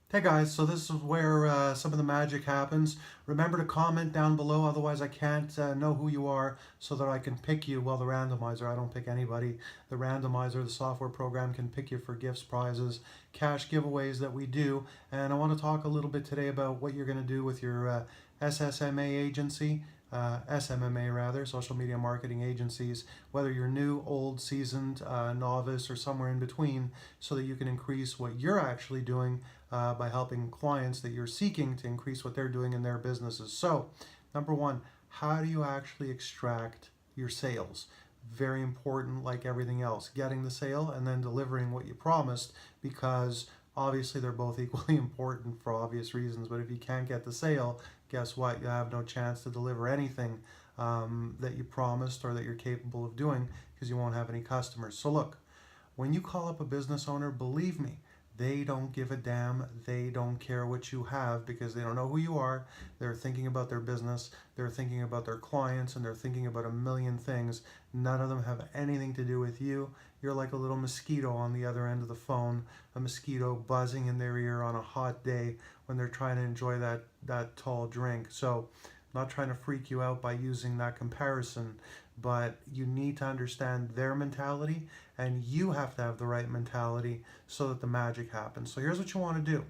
Hey guys, so this is where some of the magic happens. Remember to comment down below, otherwise I can't know who you are so that I can pick you. Well, the randomizer, I don't pick anybody. The randomizer, the software program, can pick you for gifts, prizes, cash giveaways that we do. And I want to talk a little bit today about what you're going to do with your SSMA agency. SMMA rather, social media marketing agencies, whether you're new, old, seasoned, novice, or somewhere in between, so that you can increase what you're actually doing by helping clients that you're seeking to increase what they're doing in their businesses. So, number one, how do you actually extract your sales? Very important, like everything else, getting the sale and then delivering what you promised, because obviously they're both equally important for obvious reasons. But if you can't get the sale, guess what? You have no chance to deliver anything that you promised or that you're capable of doing, because you won't have any customers. So look, when you call up a business owner, believe me, they don't give a damn. They don't care what you have, because they don't know who you are. They're thinking about their business, they're thinking about their clients, and they're thinking about a million things. None of them have anything to do with you. You're like a little mosquito on the other end of the phone, a mosquito buzzing in their ear on a hot day when they're trying to enjoy that tall drink. So I'm not trying to freak you out by using that comparison, but you need to understand their mentality, and you have to have the right mentality so that the magic happens. So here's what you want to do.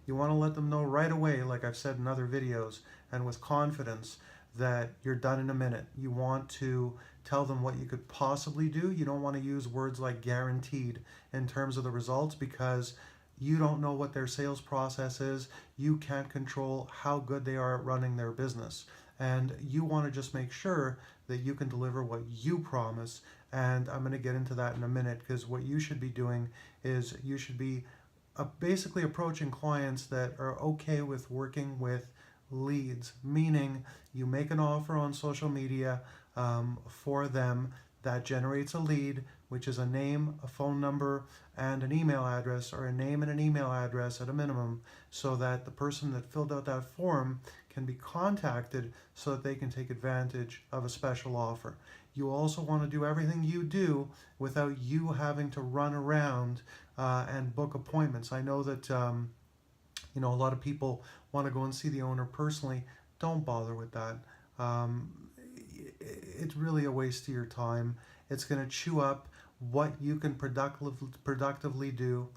You want to let them know right away, like I've said in other videos, and with confidence, that you're done in a minute. You want to tell them what you could possibly do. You don't want to use words like guaranteed in terms of the results, because you don't know what their sales process is. You can't control how good they are at running their business. And you want to just make sure that you can deliver what you promise. And I'm going to get into that in a minute, because what you should be doing is you should be basically approaching clients that are okay with working with leads, meaning you make an offer on social media for them that generates a lead, which is a name, a phone number, and an email address, or a name and an email address at a minimum, so that the person that filled out that form can be contacted so that they can take advantage of a special offer. You also want to do everything you do without you having to run around and book appointments. I know that a lot of people want to go and see the owner personally. Don't bother with that. Um, it's really a waste of your time. It's going to chew up what you can productively do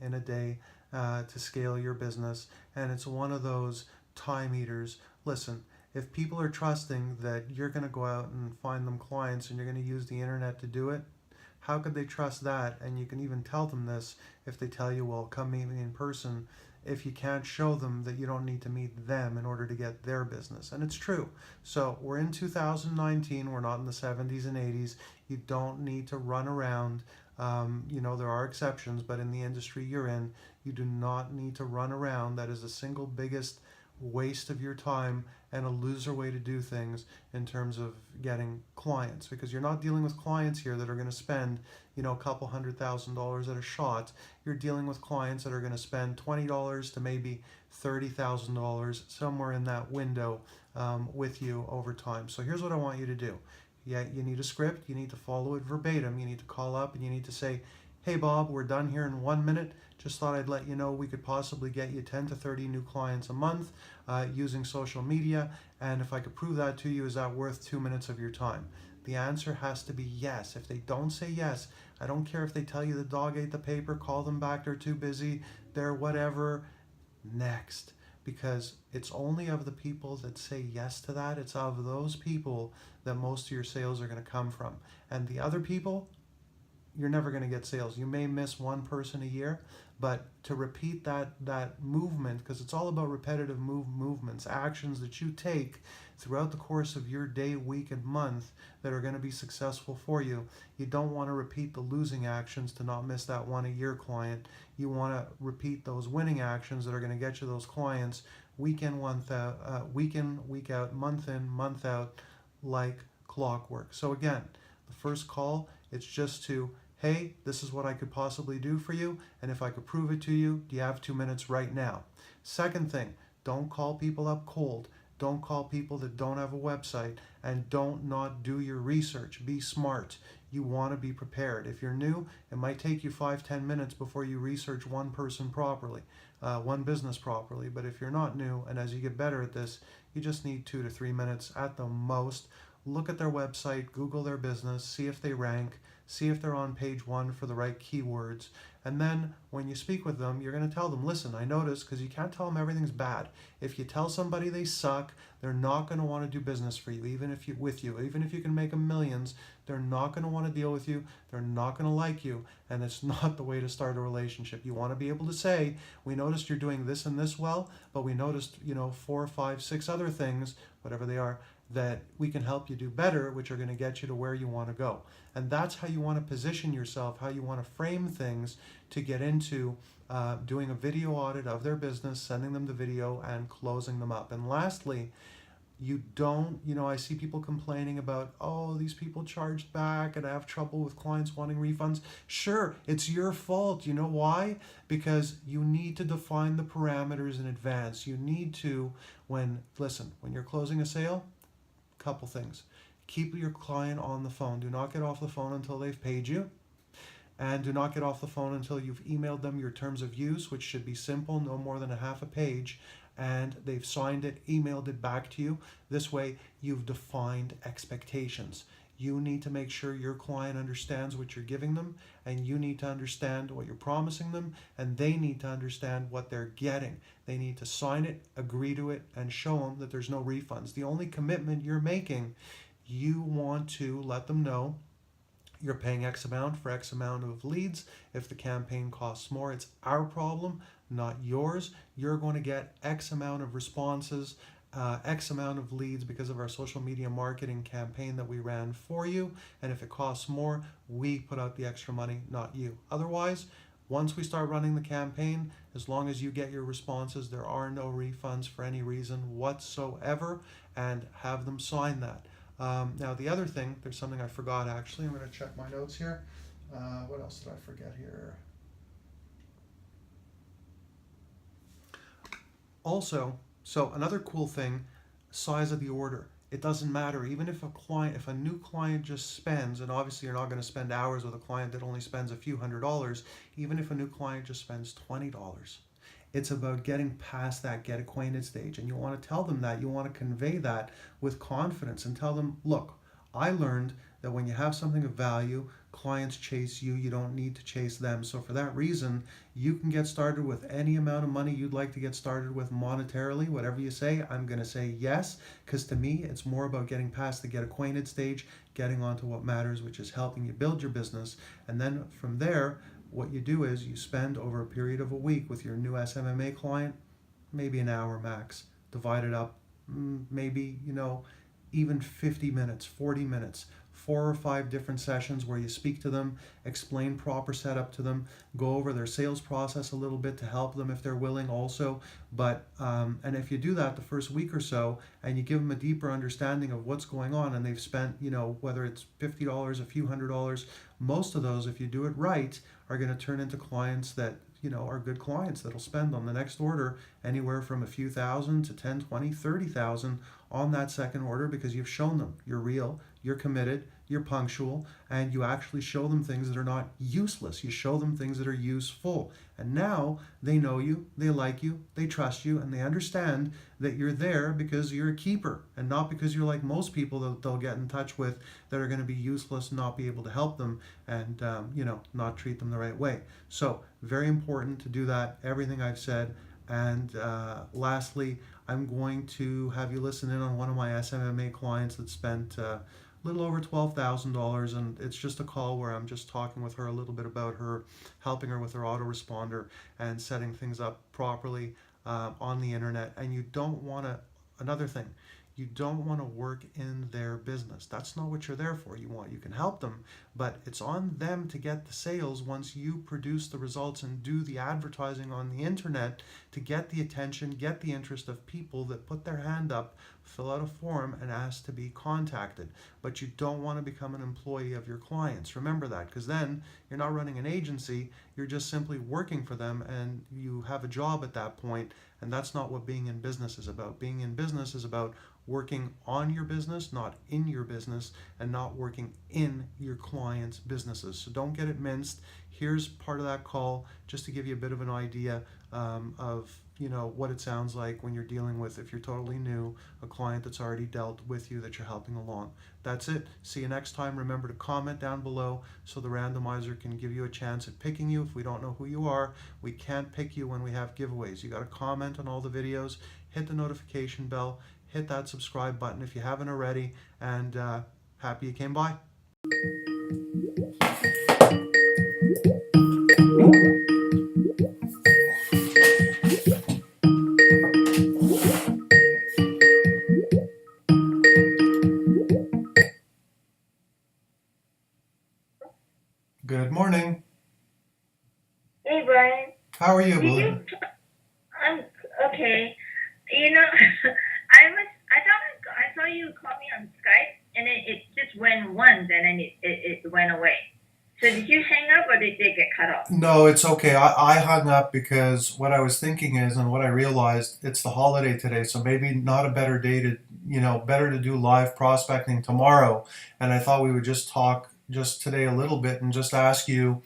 in a day to scale your business. And it's one of those time eaters. Listen, if people are trusting that you're going to go out and find them clients and you're going to use the internet to do it, how could they trust that? And you can even tell them this if they tell you, well, come meet me in person, if you can't show them that you don't need to meet them in order to get their business. And it's true. So we're in 2019, we're not in the 70s and 80s. You don't need to run around. There are exceptions, but in the industry you're in, you do not need to run around. That is the single biggest waste of your time and a loser way to do things in terms of getting clients, because you're not dealing with clients here that are going to spend a couple $100,000 at a shot. You're dealing with clients that are going to spend $20 to maybe $30,000, somewhere in that window, with you over time. So here's what I want you to do. Yeah, you need a script. You need to follow it verbatim. You need to call up and you need to say, hey Bob, we're done here in 1 minute. Just thought I'd let you know we could possibly get you 10 to 30 new clients a month using social media. And if I could prove that to you, is that worth 2 minutes of your time? The answer has to be yes. If they don't say yes, I don't care if they tell you the dog ate the paper, call them back, they're too busy, they're whatever. Next. Because it's only of the people that say yes to that, it's of those people that most of your sales are going to come from. And the other people, you're never going to get sales. You may miss one person a year, but to repeat that movement, because it's all about repetitive movements, actions that you take throughout the course of your day, week, and month that are going to be successful for you. You don't want to repeat the losing actions to not miss that one a year client. You want to repeat those winning actions that are going to get you those clients week in, week in, week out, month in, month out, like clockwork. So again, the first call, it's just to, hey, this is what I could possibly do for you, and if I could prove it to you, do you have 2 minutes right now? Second thing, don't call people up cold. Don't call people that don't have a website, and don't not do your research. Be smart. you want to be prepared. If you're new, it might take you 5-10 minutes before you research one person properly, one business properly. But if you're not new, and as you get better at this, you just need 2 to 3 minutes at the most. Look at their website, Google their business, see if they rank, see if they're on page one for the right keywords. And then when you speak with them, you're going to tell them, listen, I noticed, because you can't tell them everything's bad. If you tell somebody they suck, they're not going to want to do business for you, even if you can make them millions, they're not going to want to deal with you. They're not going to like you. And it's not the way to start a relationship. You want to be able to say, we noticed you're doing this and this well, but we noticed, 4, 5, 6 other things, whatever they are, that we can help you do better, which are going to get you to where you want to go. And that's how you want to position yourself, how you want to frame things to get into doing a video audit of their business, sending them the video, and closing them up. And lastly, you don't, I see people complaining about, oh, these people charged back and I have trouble with clients wanting refunds. Sure, it's your fault. You know why? Because you need to define the parameters in advance. You need to, when you're closing a sale, couple things. Keep your client on the phone. Do not get off the phone until they've paid you. And do not get off the phone until you've emailed them your terms of use, which should be simple, no more than a half a page, and they've signed it, emailed it back to you. This way, you've defined expectations. You need to make sure your client understands what you're giving them, and you need to understand what you're promising them, and they need to understand what they're getting. They need to sign it, agree to it, and show them that there's no refunds. The only commitment you're making, you want to let them know you're paying X amount for X amount of leads. If the campaign costs more, it's our problem, not yours. You're going to get X amount of responses, X amount of leads because of our social media marketing campaign that we ran for you. And if it costs more, we put out the extra money, not you. Otherwise, once we start running the campaign, as long as you get your responses, there are no refunds for any reason whatsoever, and have them sign that. Now the other thing, there's something I forgot actually. I'm going to check my notes here. What else did I forget here? Also, so another cool thing, size of the order. It doesn't matter, even if a new client just spends, and obviously you're not going to spend hours with a client that only spends a few $100s, even if a new client just spends $20. It's about getting past that get acquainted stage, and you want to tell them that. You want to convey that with confidence and tell them, look, I learned that when you have something of value, clients chase you. You don't need to chase them. So for that reason, you can get started with any amount of money you'd like to get started with monetarily. Whatever you say, I'm going to say yes, because to me, it's more about getting past the get acquainted stage, getting onto what matters, which is helping you build your business. And then from there, what you do is you spend over a period of a week with your new SMMA client, maybe an hour max. Divide it up, maybe, even 50 minutes, 40 minutes, 4 or 5 different sessions where you speak to them, explain proper setup to them, go over their sales process a little bit to help them if they're willing also. But and if you do that the first week or so, and you give them a deeper understanding of what's going on, and they've spent, whether it's $50, a few $100s, most of those, if you do it right, are going to turn into clients that are good clients that'll spend on the next order anywhere from a few thousand to 10, 20, 30,000 on that second order, because you've shown them you're real, you're committed, you're punctual, and you actually show them things that are not useless. You show them things that are useful. And now they know you, they like you, they trust you, and they understand that you're there because you're a keeper, and not because you're like most people that they'll get in touch with that are going to be useless, not be able to help them, and not treat them the right way. So very important to do that, everything I've said. And lastly, I'm going to have you listen in on one of my SMMA clients that spent a little over $12,000, and it's just a call where I'm just talking with her a little bit about her, helping her with her autoresponder and setting things up properly on the internet. And you don't want to, another thing, you don't want to work in their business. That's not what you're there for. You can help them, but it's on them to get the sales once you produce the results and do the advertising on the internet to get the attention, get the interest of people that put their hand up, fill out a form, and ask to be contacted. But you don't want to become an employee of your clients. Remember that, because then you're not running an agency, you're just simply working for them, and you have a job at that point, and that's not what being in business is about. Being in business is about working on your business, not in your business, and not working in your client. clients' businesses. So don't get it minced. Here's part of that call just to give you a bit of an idea of what it sounds like when you're dealing with, if you're totally new, a client that's already dealt with you that you're helping along. That's it. See you next time. Remember to comment down below so the randomizer can give you a chance at picking you. If we don't know who you are, we can't pick you when we have giveaways. You got to comment on all the videos, hit the notification bell, hit that subscribe button if you haven't already, and happy you came by. Good morning. Hey Brian, How are you, did you? Belinda? I'm okay. I saw you call me on Skype, and it just went once, and then it went away. So did you hang up, or did it get cut off? No, it's okay. I hung up because what I was thinking is, and what I realized, it's the holiday today, so maybe not a better day to, better to do live prospecting tomorrow. And I thought we would just talk just today a little bit and just ask you,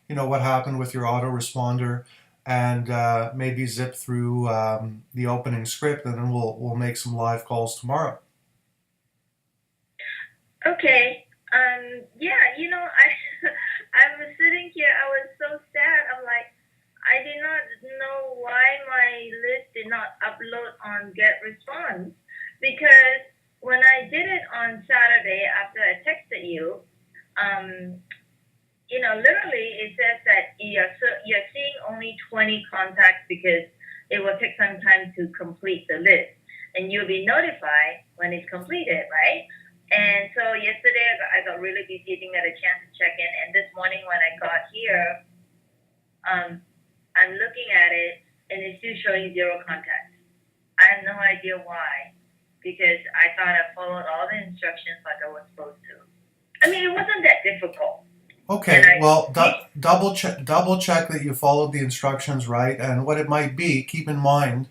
what happened with your autoresponder, and maybe zip through the opening script, and then we'll make some live calls tomorrow. Okay. Yeah. I was sitting here. I was so sad. I'm like, I did not know why my list did not upload on Get Response, because when I did it on Saturday after I texted you, literally it says that you're seeing only 20 contacts because it will take some time to complete the list, and you'll be notified when it's completed, right? And so yesterday I got really busy, didn't get a chance to check in, and this morning when I got here, I'm looking at it and it's still showing 0 contacts. I have no idea why, because I thought I followed all the instructions like I was supposed to. I mean, it wasn't that difficult. Okay, well, double check that you followed the instructions right, and what it might be, keep in mind,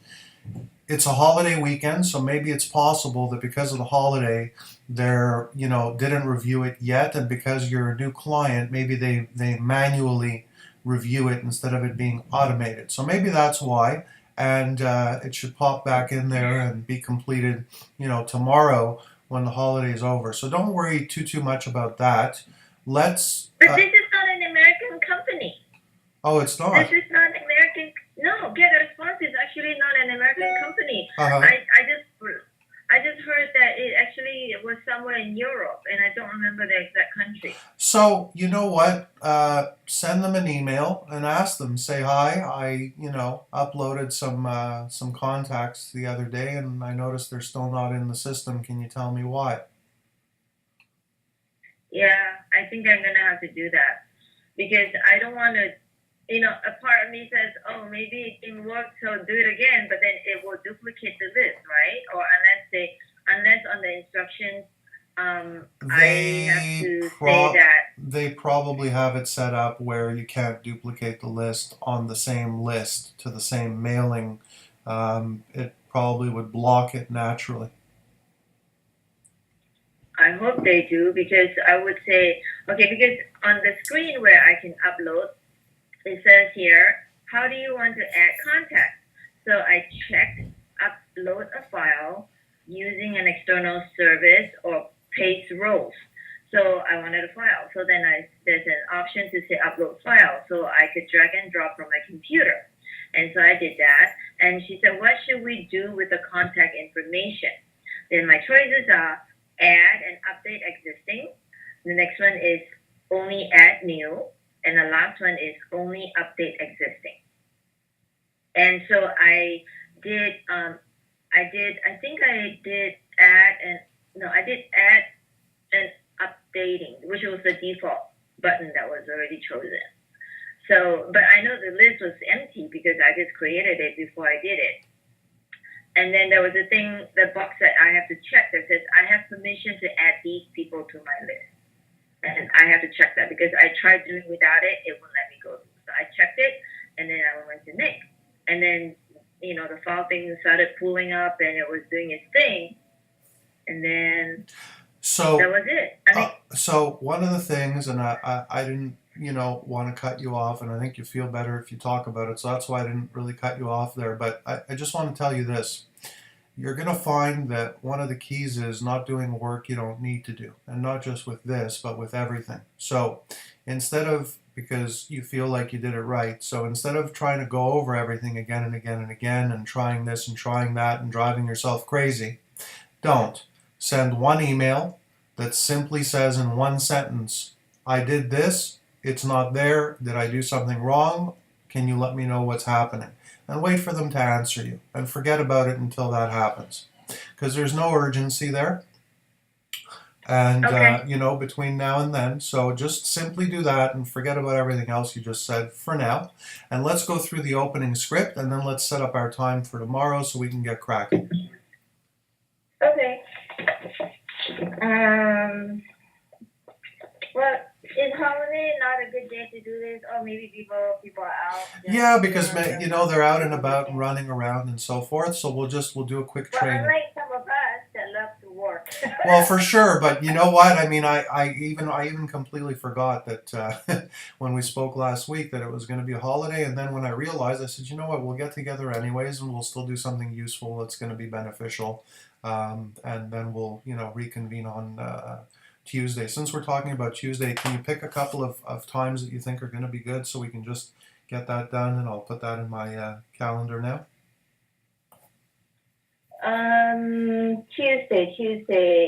it's a holiday weekend, so maybe it's possible that because of the holiday, they're, didn't review it yet, and because you're a new client, maybe they manually review it instead of it being automated. So maybe that's why, and it should pop back in there and be completed, tomorrow when the holiday is over. So don't worry too much about that. But this is not an American company. Oh, it's not. This is not American. No, Get Response is actually not an American company. Uh-huh. I just heard that it actually was somewhere in Europe, and I don't remember the exact country. So you know what? Send them an email and ask them. Say hi. I uploaded some contacts the other day, and I noticed they're still not in the system. Can you tell me why? Yeah, I think I'm gonna have to do that, because I don't want to. A part of me says, "Oh, maybe it didn't work, so do it again." But then it will duplicate the list, right? Or unless on the instructions, I have to say that they probably have it set up where you can't duplicate the list on the same list to the same mailing. It probably would block it naturally. I hope they do, because I would say, okay, because on the screen where I can upload, it says here, how do you want to add contacts? So I checked upload a file using an external service or paste roles. So I wanted a file. So then there's an option to say upload file. So I could drag and drop from my computer. And so I did that. And she said, what should we do with the contact information? Then my choices are add and update existing. The next one is only add new. And the last one is only update existing. And so I did add an updating, which was the default button that was already chosen. So, but I know the list was empty because I just created it before I did it. And then there was the box that I have to check that says, I have permission to add these people to my list. And I have to check that, because I tried doing without it, it wouldn't let me go through. So I checked it, and then I went to next. And then, the file thing started pulling up, and it was doing its thing. And then That So was it. I mean, so one of the things, and I didn't, want to cut you off, and I think you feel better if you talk about it. So that's why I didn't really cut you off there. But I just want to tell you this. You're going to find that one of the keys is not doing work you don't need to do. And not just with this, but with everything. So instead of, because you feel like you did it right, so instead of trying to go over everything again and again and again and trying this and trying that and driving yourself crazy, don't. Send one email that simply says in one sentence, I did this, it's not there, did I do something wrong? Can you let me know what's happening? And wait for them to answer you. And forget about it until that happens. Because there's no urgency there. And, okay. between now and then. So just simply do that and forget about everything else you just said for now. And let's go through the opening script and then let's set up our time for tomorrow so we can get cracking. Okay. Well, is holiday not a good day to do this? Or maybe people are out. Yeah, because they're out and about and running around and so forth. So we'll do a quick Well, training. unlike some of us that love to work. Well, for sure, but you know what? I mean, I even completely forgot that when we spoke last week that it was going to be a holiday, and then when I realized, I said, you know what? We'll get together anyways, and we'll still do something useful that's going to be beneficial, and then we'll reconvene on Tuesday. Since we're talking about Tuesday, can you pick a couple of times that you think are going to be good so we can just get that done, and I'll put that in my calendar now. Tuesday.